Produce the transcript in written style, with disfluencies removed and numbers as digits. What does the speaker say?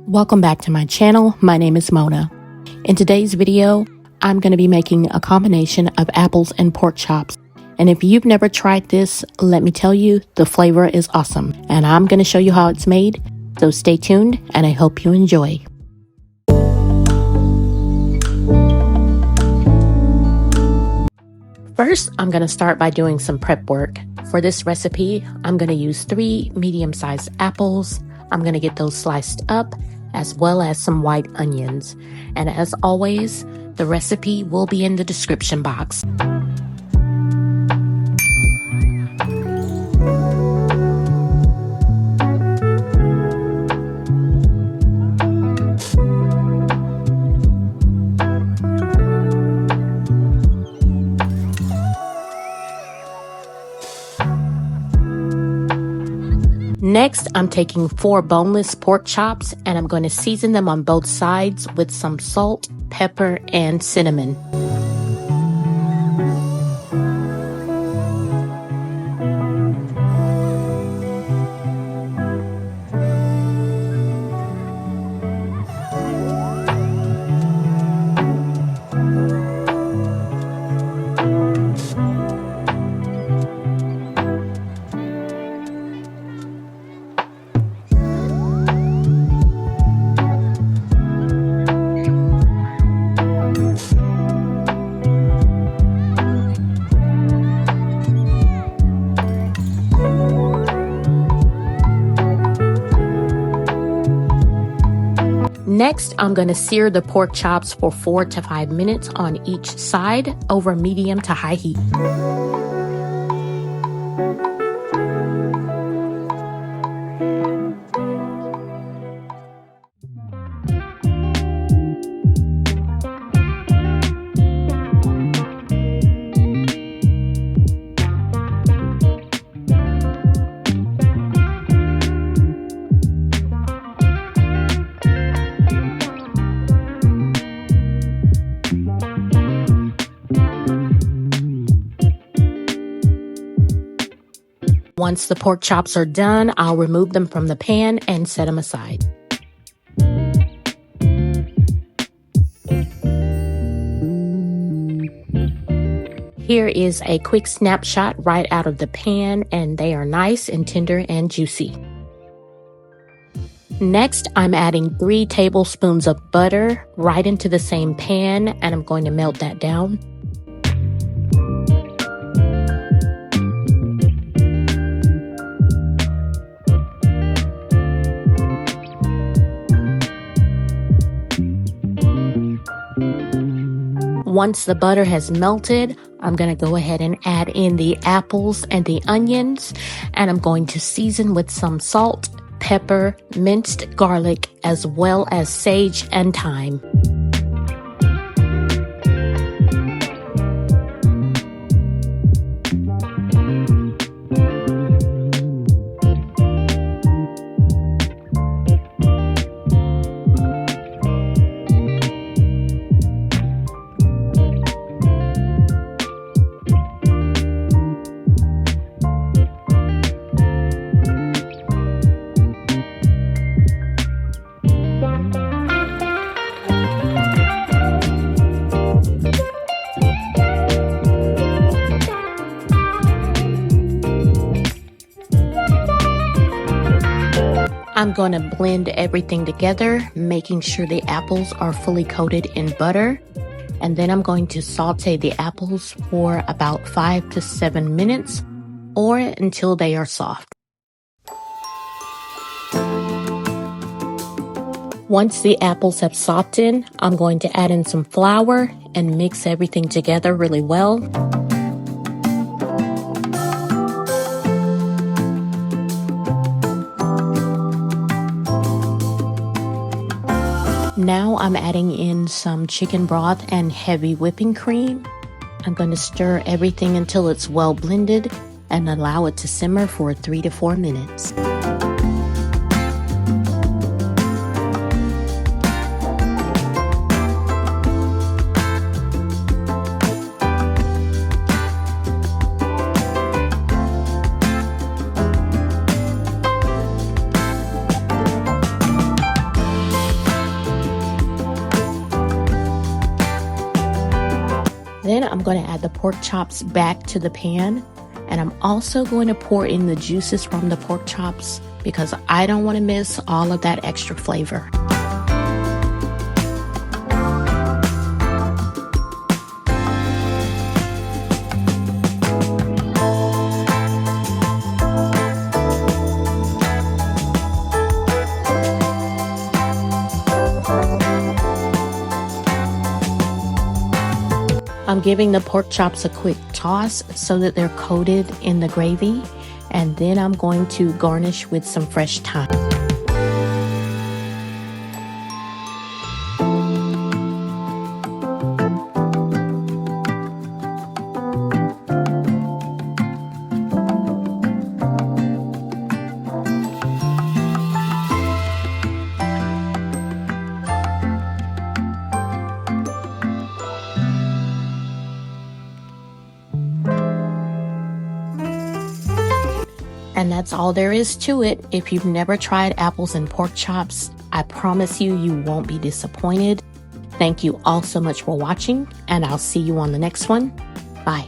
Welcome back to my channel. My name is Mona. In today's video, I'm going to be making a combination of apples and pork chops. And if you've never tried this, let me tell you, the flavor is awesome. And I'm going to show you how it's made. So stay tuned and I hope you enjoy. First, I'm going to start by doing some prep work. For this recipe, I'm going to use 3 medium-sized apples. I'm going to get those sliced up, as well as some white onions. And as always, the recipe will be in the description box. Next, I'm taking 4 boneless pork chops and I'm going to season them on both sides with some salt, pepper, and cinnamon. Next, I'm going to sear the pork chops for 4 to 5 minutes on each side over medium to high heat. Once the pork chops are done, I'll remove them from the pan and set them aside. Here is a quick snapshot right out of the pan, and they are nice and tender and juicy. Next, I'm adding 3 tablespoons of butter right into the same pan, and I'm going to melt that down. Once the butter has melted, I'm going to go ahead and add in the apples and the onions, and I'm going to season with some salt, pepper, minced garlic, as well as sage and thyme. I'm going to blend everything together, making sure the apples are fully coated in butter. And then I'm going to saute the apples for about 5 to 7 minutes or until they are soft. Once the apples have softened, I'm going to add in some flour and mix everything together really well. Now I'm adding in some chicken broth and heavy whipping cream. I'm going to stir everything until it's well blended and allow it to simmer for 3 to 4 minutes. I'm going to add the pork chops back to the pan. And I'm also going to pour in the juices from the pork chops because I don't want to miss all of that extra flavor. I'm giving the pork chops a quick toss so that they're coated in the gravy, and then I'm going to garnish with some fresh thyme. And that's all there is to it. If you've never tried apples and pork chops, I promise you, you won't be disappointed. Thank you all so much for watching, and I'll see you on the next one. Bye.